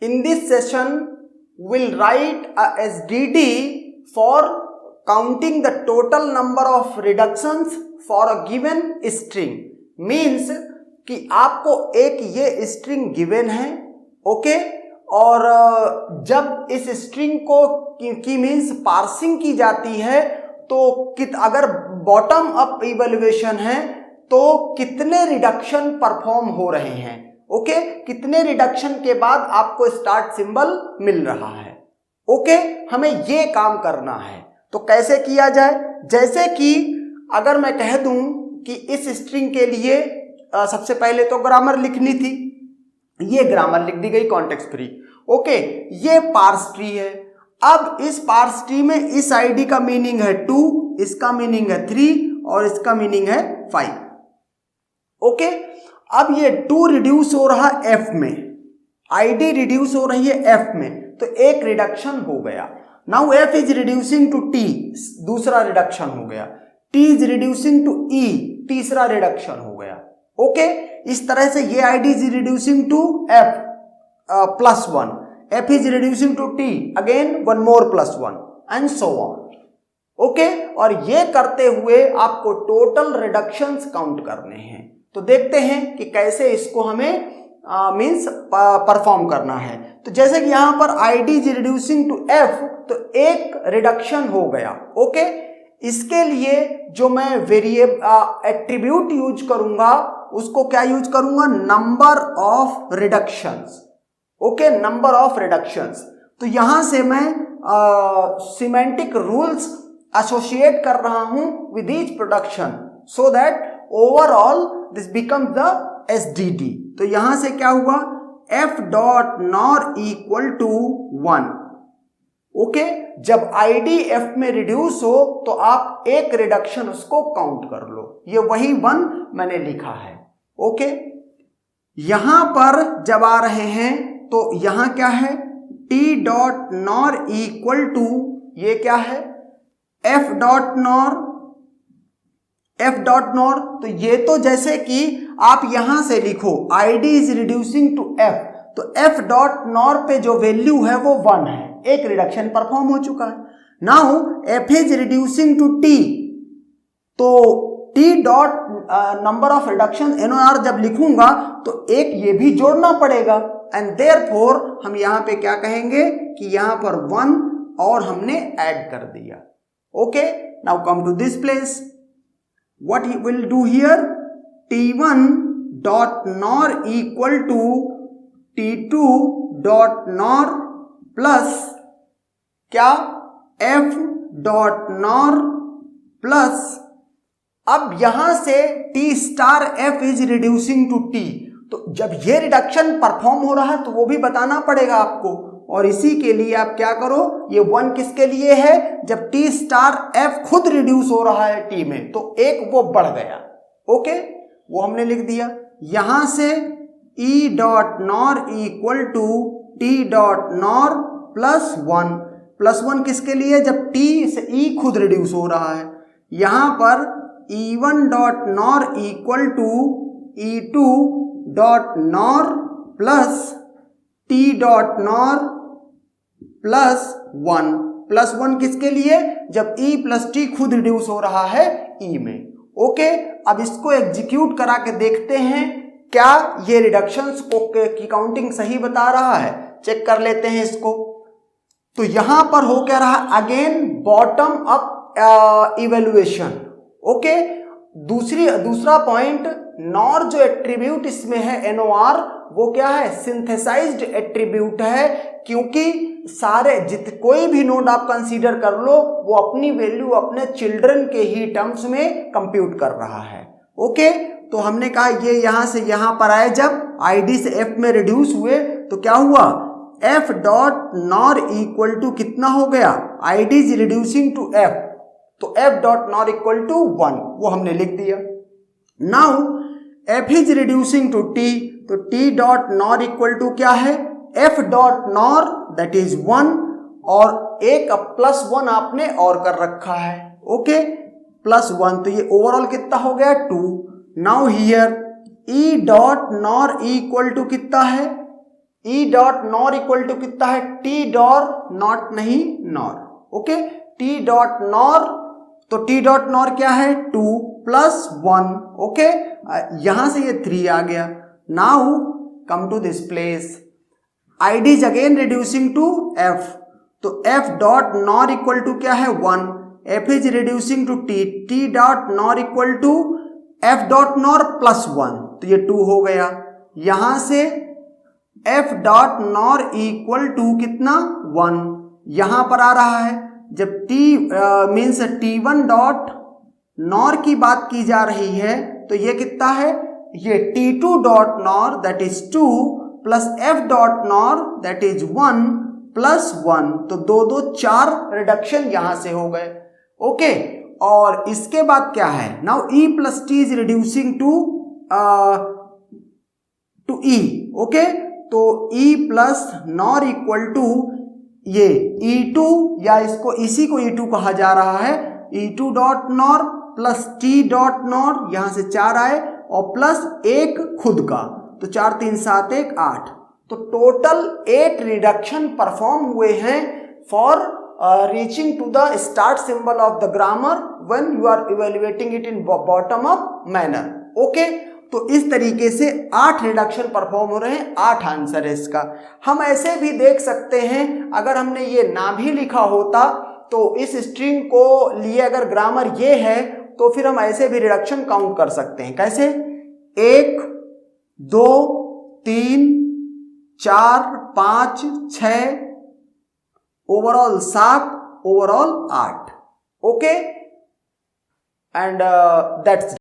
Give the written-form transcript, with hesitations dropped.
In this session, we'll write a SDD for counting the total number of reductions for a given string. Means कि आपको एक ये string given है, okay, और जब इस string को की मीन्स पार्सिंग की जाती है तो अगर बॉटम अप इवैल्यूएशन है तो कितने रिडक्शन परफॉर्म हो रहे हैं, ओके, कितने रिडक्शन के बाद आपको स्टार्ट सिंबल मिल रहा है, ओके, हमें ये काम करना है। तो कैसे किया जाए, जैसे कि अगर मैं कह दूं कि इस स्ट्रिंग के लिए सबसे पहले तो ग्रामर लिखनी थी, ये ग्रामर लिख दी गई कॉन्टेक्स्ट फ्री, ओके, ये पार्स ट्री है। अब इस पार्स ट्री में इस आईडी का मीनिंग है 2, इसका मीनिंग है 3 और इसका मीनिंग है 5, ओके। अब ये 2 रिड्यूस हो रहा f में, आईडी रिड्यूस हो रही है f में, तो एक रिडक्शन हो गया। Now f is reducing to t, दूसरा रिडक्शन हो गया। t is reducing to e, तीसरा रिडक्शन हो गया, ओके। इस तरह से ये id is reducing to f +1, f is reducing to t, again 1 more +1 and so on, okay. और ये करते हुए आपको टोटल रिडक्शंस काउंट करने हैं। तो देखते हैं कि कैसे इसको हमें मींस परफॉर्म करना है। तो जैसे कि यहां पर id is reducing to f, तो एक रिडक्शन हो गया, ओके। इसके लिए जो मैं एट्रीब्यूट यूज करूंगा उसको क्या यूज करूंगा, number of reductions, okay, number of reductions. तो यहां से मैं सिमेंटिक रूल्स एसोसिएट कर रहा हूं with each production so that overall this becomes the SDD। तो यहां से क्या हुआ, f dot nor equal to 1, okay. जब id f में रिड्यूस हो तो आप एक रिडक्शन उसको काउंट कर लो, ये वही 1 मैंने लिखा है, ओके। यहां पर जब आ रहे हैं तो यहां क्या है, t dot nor equal to, ये क्या है, f dot nor, f dot nor. तो ये तो जैसे कि आप यहां से लिखो id is reducing to f, तो f डॉट नॉर पे जो वैल्यू है वो 1 है, एक रिडक्शन परफॉर्म हो चुका है। Now f is reducing to t, तो t dot number of reduction NOR जब लिखूंगा तो एक ये भी जोड़ना पड़ेगा, एंड देयरफॉर हम यहां पे क्या कहेंगे कि यहां पर 1 और हमने ऐड कर दिया, okay. Now come to this place, what he will do here, t1 dot nor equal to t2 dot nor plus क्या, f dot nor plus, अब यहां से t star f is reducing to t, तो जब ये reduction perform हो रहा है तो वो भी बताना पड़ेगा आपको, और इसी के लिए आप क्या करो, ये 1 किसके लिए है, जब t स्टार f खुद रिड्यूस हो रहा है t में तो एक वो बढ़ गया, ओके, वो हमने लिख दिया। यहां से e dot nor equal to t dot nor +1 किसके लिए, जब t से e खुद रिड्यूस हो रहा है। यहां पर e1 dot nor equal to e2 dot nor plus t dot nor +1 किसके लिए, जब e प्लस t खुद रिड्यूस हो रहा है e में, ओके। अब इसको एग्जीक्यूट करा के देखते हैं क्या ये रिडक्शंस की काउंटिंग सही बता रहा है, चेक कर लेते हैं इसको। तो यहां पर हो क्या रहा, again bottom up evaluation, okay. दूसरा पॉइंट, नॉर जो एट्रीब्यूट इसमें है NOR, वो क्या है, सिंथेसाइज्ड एट्रीब्यूट है, क्योंकि सारे कोई भी नोड आप कंसीडर कर लो वो अपनी वैल्यू अपने चिल्ड्रन के ही टर्म्स में कंप्यूट कर रहा है, ओके। तो हमने कहा ये यहां से यहां पर आए, जब id से f में रिड्यूस हुए तो क्या हुआ, f dot nor equal to कितना हो गया, id is reducing to f, तो f dot nor equal to 1, वो हमने लिख दिया। Now f is reducing to t, तो t dot nor equal to क्या है, f dot nor that is 1, और एक +1 आपने और कर रखा है, ओके, +1, तो ये ओवरऑल कितना हो गया 2। Now here e dot nor equal to कितना है, E dot nor equal to कितना है, टी डॉट नॉट नहीं nor, okay, T dot nor, तो टी डॉट नॉर क्या है 2 प्लस 1, ओके, यहां से ये 3 आ गया। Now come to this place, id is again reducing to f, तो f dot nor equal to क्या है 1, f is reducing to t, t dot nor equal to f dot nor plus 1, तो ये 2 हो गया। यहां से f dot nor equal to कितना 1, यहां पर आ रहा है। जब t means t1 dot nor की बात की जा रही है तो ये कितना है, ये t2 dot nor that is 2 plus f dot nor that is 1 plus 1, तो 2 2 4 रिडक्शन यहां से हो गए, ओके। और इसके बाद क्या है, now e plus t is reducing to e, okay, तो e plus nor equal to ये e2, या इसको इसी को e2 कहा जा रहा है, e2 dot nor plus t dot nor, यहां से 4 आए और प्लस 1 खुद का, तो 4 3 7 1 8, तो टोटल 8 रिडक्शन परफॉर्म हुए हैं for reaching to the start symbol of the grammar when you are evaluating it in bottom up manner, okay. तो इस तरीके से 8 रिडक्शन परफॉर्म हो रहे हैं, 8 आंसर है इसका। हम ऐसे भी देख सकते हैं, अगर हमने ये ना भी लिखा होता तो इस स्ट्रिंग को लिए अगर ग्रामर ये है तो फिर हम ऐसे भी रिडक्शन काउंट कर सकते हैं। कैसे, 1 2 3 4 5 6, overall 7, overall 8, okay, and that's